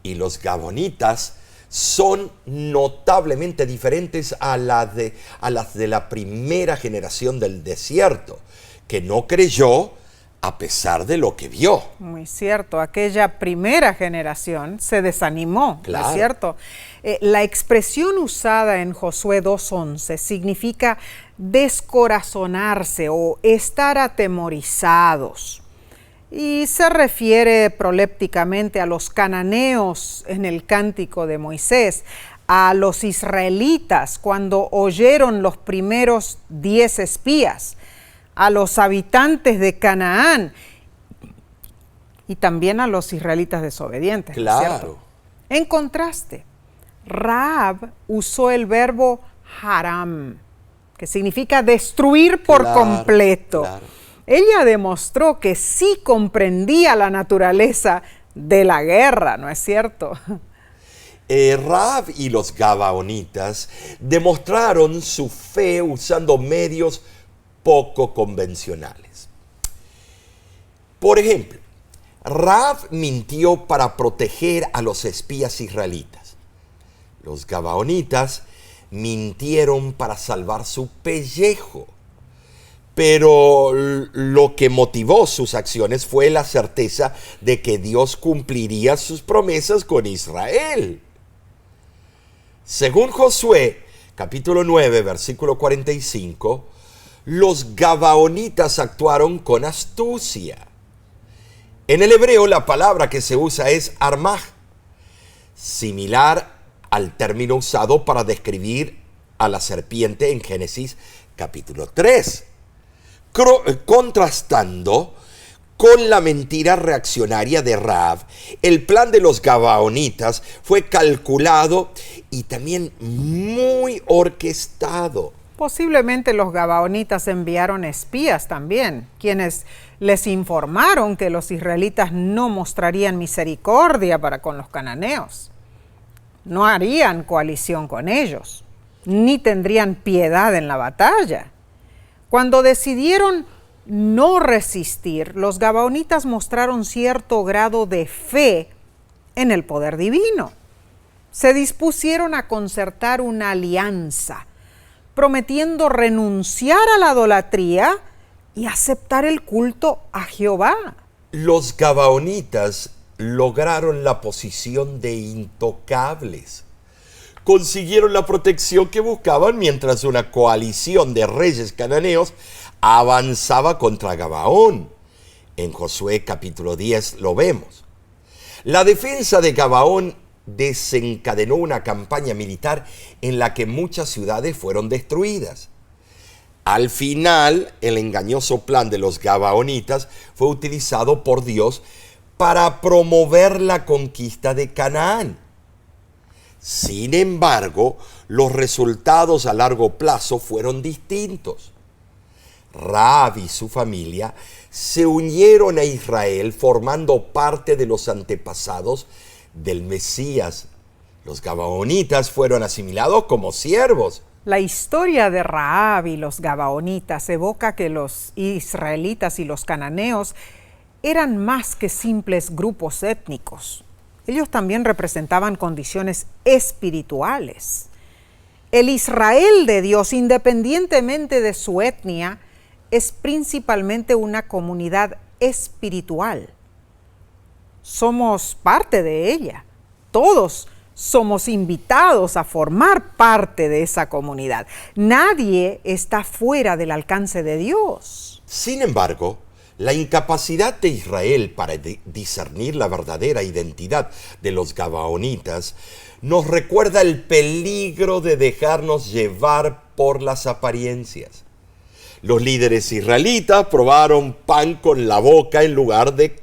[SPEAKER 2] y los Gabaonitas son notablemente diferentes a las de la primera generación del desierto, que no creyó a pesar de lo que vio.
[SPEAKER 1] Muy cierto, aquella primera generación se desanimó,
[SPEAKER 2] claro.
[SPEAKER 1] ¿No es cierto? La expresión usada en Josué 2:11 significa descorazonarse o estar atemorizados. Y se refiere prolépticamente a los cananeos en el cántico de Moisés, a los israelitas cuando oyeron los primeros 10 espías, a los habitantes de Canaán y también a los israelitas desobedientes.
[SPEAKER 2] Claro.
[SPEAKER 1] ¿Cierto? En contraste, Rahab usó el verbo haram, que significa destruir por completo.
[SPEAKER 2] Claro.
[SPEAKER 1] Ella demostró que sí comprendía la naturaleza de la guerra, ¿no es cierto?
[SPEAKER 2] Rahab y los Gabaonitas demostraron su fe usando medios poco convencionales. Por ejemplo, Rahab mintió para proteger a los espías israelitas. Los Gabaonitas mintieron para salvar su pellejo. Pero lo que motivó sus acciones fue la certeza de que Dios cumpliría sus promesas con Israel. Según Josué, capítulo 9, versículo 45, los Gabaonitas actuaron con astucia. En el hebreo la palabra que se usa es armaj, similar al término usado para describir a la serpiente en Génesis capítulo 3. Contrastando con la mentira reaccionaria de Rahab, el plan de los Gabaonitas fue calculado y también muy orquestado.
[SPEAKER 1] Posiblemente los Gabaonitas enviaron espías también, quienes les informaron que los israelitas no mostrarían misericordia para con los cananeos. No harían coalición con ellos, ni tendrían piedad en la batalla. Cuando decidieron no resistir, los Gabaonitas mostraron cierto grado de fe en el poder divino. Se dispusieron a concertar una alianza prometiendo renunciar a la idolatría y aceptar el culto a Jehová.
[SPEAKER 2] Los gabaonitas lograron la posición de intocables. Consiguieron la protección que buscaban mientras una coalición de reyes cananeos avanzaba contra Gabaón. En Josué capítulo 10 lo vemos. La defensa de Gabaón desencadenó una campaña militar en la que muchas ciudades fueron destruidas. Al final, el engañoso plan de los gabaonitas fue utilizado por Dios para promover la conquista de Canaán. Sin embargo, los resultados a largo plazo fueron distintos. Rahab y su familia se unieron a Israel formando parte de los antepasados del Mesías. Los gabaonitas fueron asimilados como siervos.
[SPEAKER 1] La historia de Rahab y los gabaonitas evoca que los israelitas y los cananeos eran más que simples grupos étnicos. Ellos también representaban condiciones espirituales. El Israel de Dios, independientemente de su etnia, es principalmente una comunidad espiritual. Somos parte de ella. Todos somos invitados a formar parte de esa comunidad. Nadie está fuera del alcance de Dios.
[SPEAKER 2] Sin embargo, la incapacidad de Israel para discernir la verdadera identidad de los gabaonitas nos recuerda el peligro de dejarnos llevar por las apariencias. Los líderes israelitas probaron pan con la boca en lugar de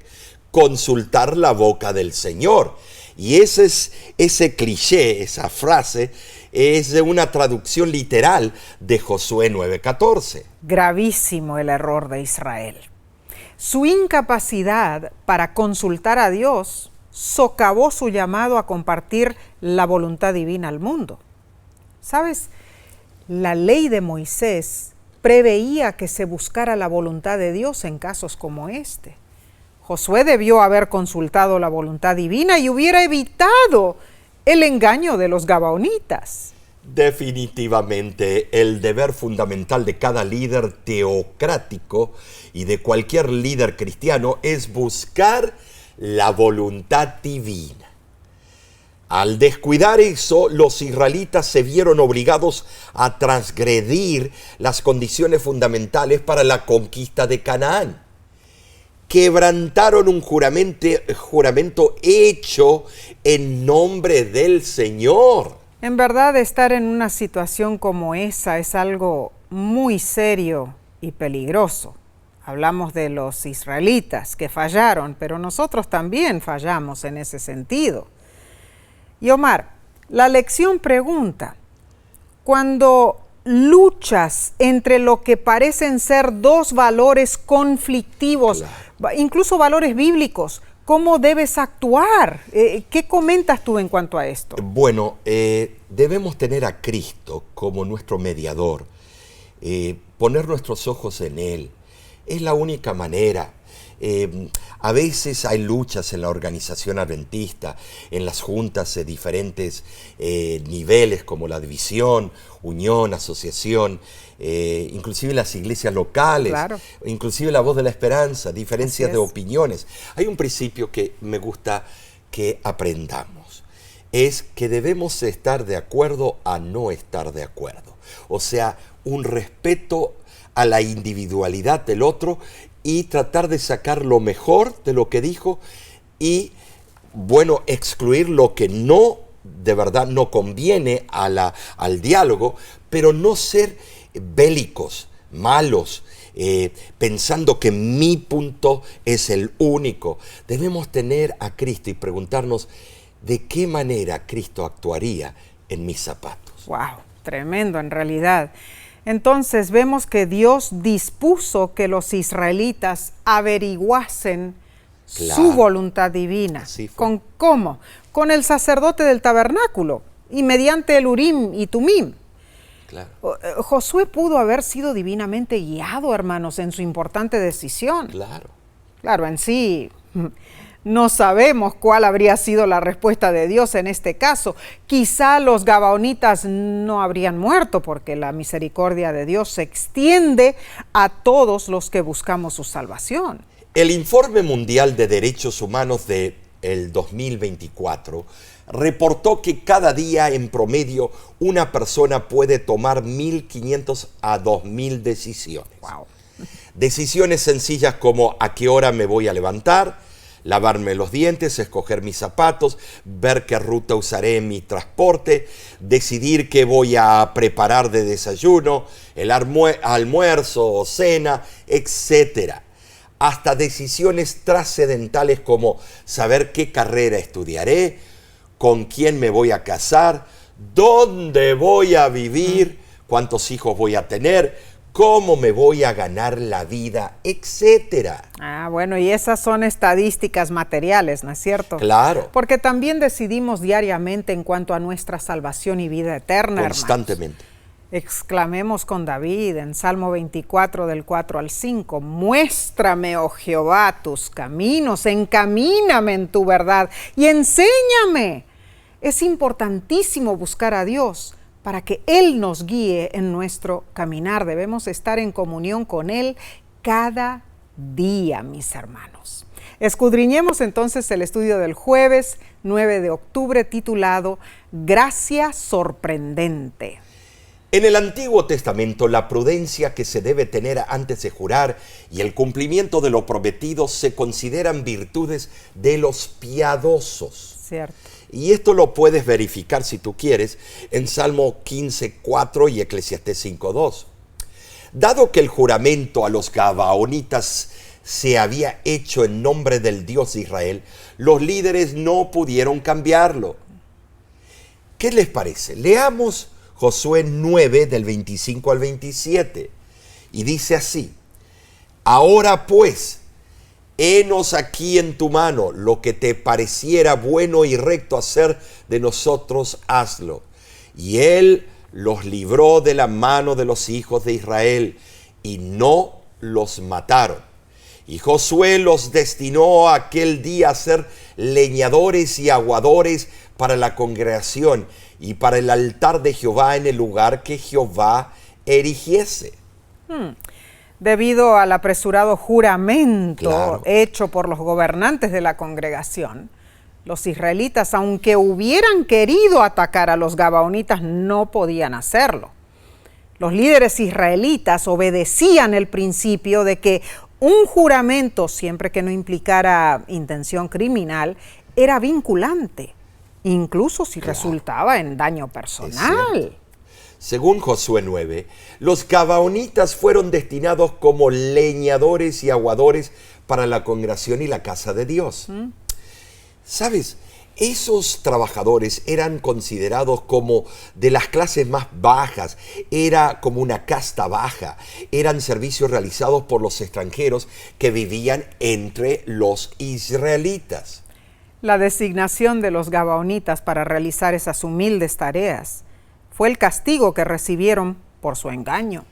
[SPEAKER 2] consultar la boca del Señor. Y ese cliché, esa frase, es de una traducción literal de Josué 9:14.
[SPEAKER 1] Gravísimo el error de Israel. Su incapacidad para consultar a Dios socavó su llamado a compartir la voluntad divina al mundo. ¿Sabes? La ley de Moisés preveía que se buscara la voluntad de Dios en casos como este. Josué debió haber consultado la voluntad divina y hubiera evitado el engaño de los gabaonitas.
[SPEAKER 2] Definitivamente, el deber fundamental de cada líder teocrático y de cualquier líder cristiano es buscar la voluntad divina. Al descuidar eso, los israelitas se vieron obligados a transgredir las condiciones fundamentales para la conquista de Canaán. Quebrantaron un juramento hecho en nombre del Señor.
[SPEAKER 1] En verdad, estar en una situación como esa es algo muy serio y peligroso. Hablamos de los israelitas que fallaron, pero nosotros también fallamos en ese sentido. Y Omar, la lección pregunta, cuando luchas entre lo que parecen ser dos valores conflictivos, incluso valores bíblicos, ¿cómo debes actuar? ¿Qué comentas tú en cuanto a esto?
[SPEAKER 2] Bueno, debemos tener a Cristo como nuestro mediador, poner nuestros ojos en Él. Es la única manera. A veces hay luchas en la organización adventista, en las juntas de diferentes niveles como la división, unión, asociación, inclusive las iglesias locales,
[SPEAKER 1] claro,
[SPEAKER 2] inclusive la voz de la esperanza, diferencias de opiniones. Hay un principio que me gusta que aprendamos, es que debemos estar de acuerdo a no estar de acuerdo. O sea, un respeto a la individualidad del otro y tratar de sacar lo mejor de lo que dijo y, bueno, excluir lo que no, de verdad, no conviene al diálogo, pero no ser bélicos, malos, pensando que mi punto es el único. Debemos tener a Cristo y preguntarnos de qué manera Cristo actuaría en mis zapatos.
[SPEAKER 1] ¡Wow! Tremendo en realidad. Entonces vemos que Dios dispuso que los israelitas averiguasen su voluntad divina. ¿Con cómo? Con el sacerdote del tabernáculo y mediante el Urim y Tumim.
[SPEAKER 2] Claro.
[SPEAKER 1] Josué pudo haber sido divinamente guiado, hermanos, en su importante decisión.
[SPEAKER 2] Claro.
[SPEAKER 1] Claro, en sí No sabemos cuál habría sido la respuesta de Dios en este caso. Quizá los gabaonitas no habrían muerto porque la misericordia de Dios se extiende a todos los que buscamos su salvación.
[SPEAKER 2] El Informe Mundial de Derechos Humanos del 2024 reportó que cada día en promedio una persona puede tomar 1.500 a 2.000 decisiones.
[SPEAKER 1] Wow.
[SPEAKER 2] Decisiones sencillas como a qué hora me voy a levantar, lavarme los dientes, escoger mis zapatos, ver qué ruta usaré en mi transporte, decidir qué voy a preparar de desayuno, el almuerzo o cena, etc. Hasta decisiones trascendentales como saber qué carrera estudiaré, con quién me voy a casar, dónde voy a vivir, cuántos hijos voy a tener, cómo me voy a ganar la vida, etcétera.
[SPEAKER 1] Bueno, y esas son estadísticas materiales, ¿no es cierto?
[SPEAKER 2] Claro.
[SPEAKER 1] Porque también decidimos diariamente en cuanto a nuestra salvación y vida eterna,
[SPEAKER 2] Constantemente.
[SPEAKER 1] Hermanos. Exclamemos con David en Salmo 24 del 4 al 5, muéstrame, oh Jehová, tus caminos, encamíname en tu verdad y enséñame. Es importantísimo buscar a Dios para que Él nos guíe en nuestro caminar. Debemos estar en comunión con Él cada día, mis hermanos. Escudriñemos entonces el estudio del jueves 9 de octubre titulado Gracia sorprendente.
[SPEAKER 2] En el Antiguo Testamento, la prudencia que se debe tener antes de jurar y el cumplimiento de lo prometido se consideran virtudes de los piadosos.
[SPEAKER 1] Cierto.
[SPEAKER 2] Y esto lo puedes verificar si tú quieres en Salmo 15:4 y Eclesiastés 5:2. Dado que el juramento a los gabaonitas se había hecho en nombre del Dios de Israel, los líderes no pudieron cambiarlo. ¿Qué les parece? Leamos Josué 9 del 25 al 27 y dice así: ahora pues, henos aquí en tu mano, lo que te pareciera bueno y recto hacer de nosotros, hazlo. Y él los libró de la mano de los hijos de Israel y no los mataron. Y Josué los destinó aquel día a ser leñadores y aguadores para la congregación y para el altar de Jehová en el lugar que Jehová erigiese.
[SPEAKER 1] Debido al apresurado juramento
[SPEAKER 2] Claro.
[SPEAKER 1] hecho por los gobernantes de la congregación, los israelitas, aunque hubieran querido atacar a los gabaonitas, no podían hacerlo. Los líderes israelitas obedecían el principio de que un juramento, siempre que no implicara intención criminal, era vinculante, incluso si resultaba en daño personal.
[SPEAKER 2] Según Josué 9, los gabaonitas fueron destinados como leñadores y aguadores para la congregación y la casa de Dios. ¿Sabes? Esos trabajadores eran considerados como de las clases más bajas, era como una casta baja, eran servicios realizados por los extranjeros que vivían entre los israelitas.
[SPEAKER 1] La designación de los gabaonitas para realizar esas humildes tareas fue el castigo que recibieron por su engaño.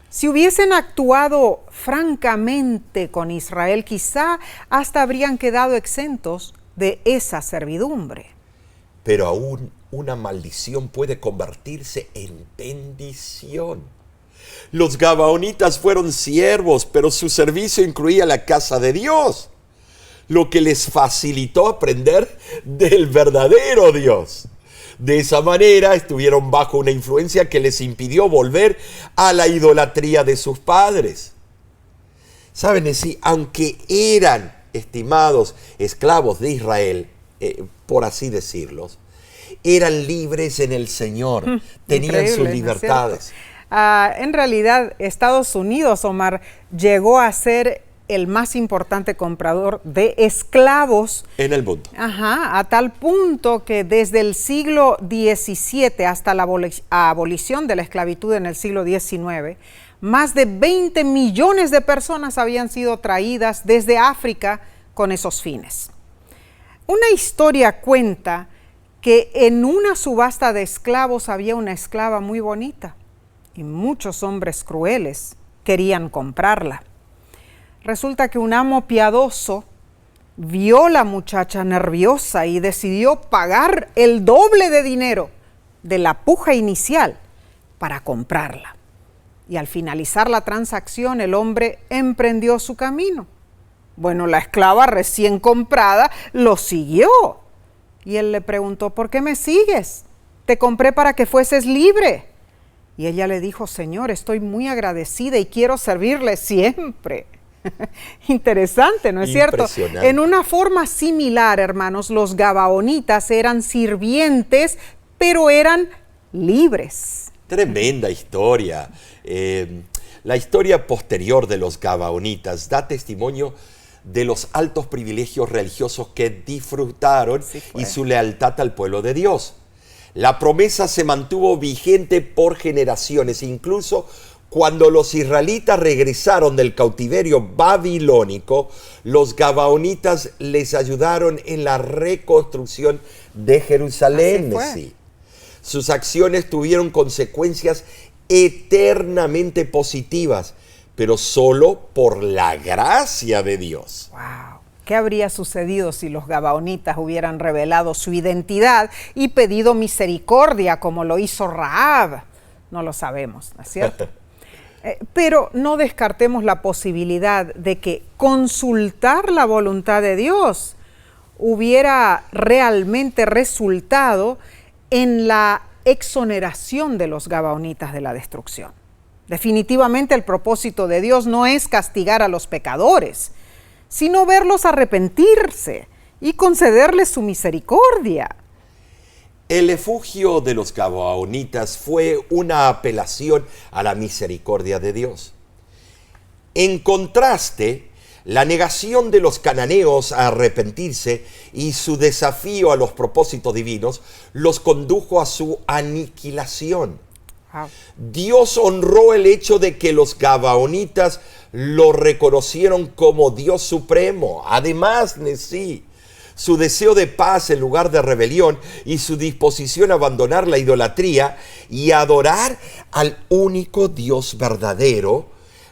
[SPEAKER 1] Si hubiesen actuado francamente con Israel, quizá hasta habrían quedado exentos de esa servidumbre.
[SPEAKER 2] Pero aún una maldición puede convertirse en bendición. Los gabaonitas fueron siervos, pero su servicio incluía la casa de Dios, lo que les facilitó aprender del verdadero Dios. De esa manera estuvieron bajo una influencia que les impidió volver a la idolatría de sus padres. Saben, sí, aunque eran estimados esclavos de Israel, por así decirlos, eran libres en el Señor, tenían sus libertades.
[SPEAKER 1] En realidad, Estados Unidos, Omar, llegó a ser el más importante comprador de esclavos
[SPEAKER 2] en el mundo.
[SPEAKER 1] A tal punto que desde el siglo XVII hasta la abolición de la esclavitud en el siglo XIX, más de 20 millones de personas habían sido traídas desde África con esos fines. Una historia cuenta que en una subasta de esclavos había una esclava muy bonita y muchos hombres crueles querían comprarla. Resulta que un amo piadoso vio la muchacha nerviosa y decidió pagar el doble de dinero de la puja inicial para comprarla. Y al finalizar la transacción, el hombre emprendió su camino. Bueno, la esclava recién comprada lo siguió. Y él le preguntó, ¿por qué me sigues? Te compré para que fueses libre. Y ella le dijo, Señor, estoy muy agradecida y quiero servirle siempre. Interesante, ¿no es cierto? En una forma similar, hermanos, los gabaonitas eran sirvientes, pero eran libres.
[SPEAKER 2] Tremenda historia. La historia posterior de los gabaonitas da testimonio de los altos privilegios religiosos que disfrutaron y su lealtad al pueblo de Dios. La promesa se mantuvo vigente por generaciones, incluso cuando los israelitas regresaron del cautiverio babilónico, los gabaonitas les ayudaron en la reconstrucción de Jerusalén. Sí. Sus acciones tuvieron consecuencias eternamente positivas, pero solo por la gracia de Dios.
[SPEAKER 1] ¡Wow! ¿Qué habría sucedido si los gabaonitas hubieran revelado su identidad y pedido misericordia como lo hizo Rahab? No lo sabemos, ¿no es cierto? Pero no descartemos la posibilidad de que consultar la voluntad de Dios hubiera realmente resultado en la exoneración de los gabaonitas de la destrucción. Definitivamente el propósito de Dios no es castigar a los pecadores, sino verlos arrepentirse y concederles su misericordia.
[SPEAKER 2] El refugio de los gabaonitas fue una apelación a la misericordia de Dios. En contraste, la negación de los cananeos a arrepentirse y su desafío a los propósitos divinos los condujo a su aniquilación. Wow. Dios honró el hecho de que los gabaonitas lo reconocieron como Dios supremo. Además, su deseo de paz en lugar de rebelión y su disposición a abandonar la idolatría y adorar al único Dios verdadero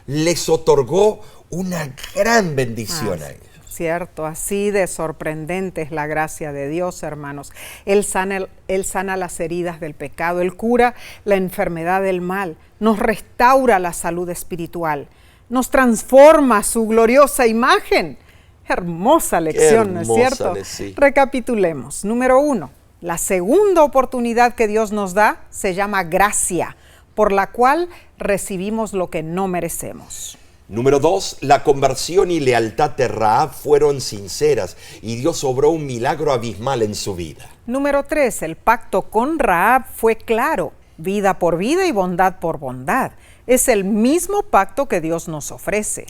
[SPEAKER 2] les otorgó una gran bendición a ellos.
[SPEAKER 1] Cierto, así de sorprendente es la gracia de Dios, hermanos. Él sana las heridas del pecado, Él cura la enfermedad del mal, nos restaura la salud espiritual, nos transforma a su gloriosa imagen. Hermosa lección, ¿no es cierto? Sí. Recapitulemos. Número 1, la segunda oportunidad que Dios nos da se llama gracia, por la cual recibimos lo que no merecemos.
[SPEAKER 2] Número 2, la conversión y lealtad de Rahab fueron sinceras y Dios obró un milagro abismal en su vida.
[SPEAKER 1] Número 3, el pacto con Rahab fue claro, vida por vida y bondad por bondad. Es el mismo pacto que Dios nos ofrece.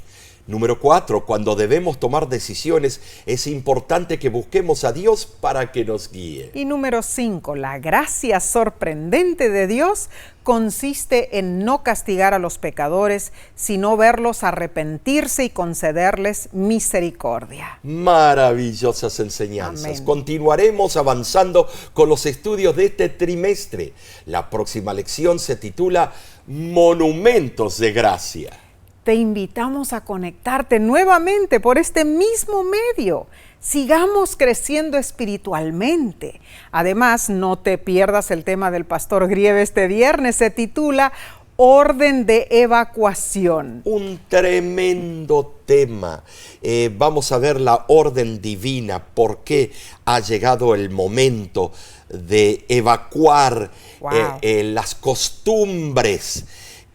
[SPEAKER 2] Número 4, cuando debemos tomar decisiones, es importante que busquemos a Dios para que nos guíe.
[SPEAKER 1] Y número 5, la gracia sorprendente de Dios consiste en no castigar a los pecadores, sino verlos arrepentirse y concederles misericordia.
[SPEAKER 2] Maravillosas enseñanzas. Amén. Continuaremos avanzando con los estudios de este trimestre. La próxima lección se titula Monumentos de Gracia.
[SPEAKER 1] Te invitamos a conectarte nuevamente por este mismo medio. Sigamos creciendo espiritualmente. Además, no te pierdas el tema del pastor Grieve este viernes. Se titula Orden de Evacuación.
[SPEAKER 2] Un tremendo tema. Vamos a ver la orden divina, por qué ha llegado el momento de evacuar las costumbres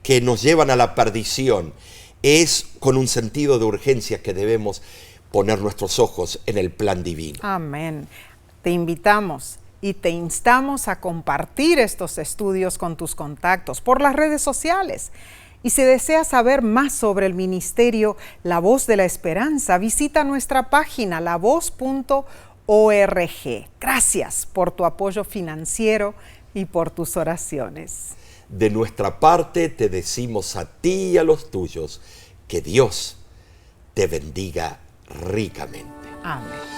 [SPEAKER 2] que nos llevan a la perdición. Es con un sentido de urgencia que debemos poner nuestros ojos en el plan divino.
[SPEAKER 1] Amén. Te invitamos y te instamos a compartir estos estudios con tus contactos por las redes sociales. Y si deseas saber más sobre el ministerio La Voz de la Esperanza, visita nuestra página lavoz.org. Gracias por tu apoyo financiero y por tus oraciones.
[SPEAKER 2] De nuestra parte te decimos a ti y a los tuyos que Dios te bendiga ricamente.
[SPEAKER 1] Amén.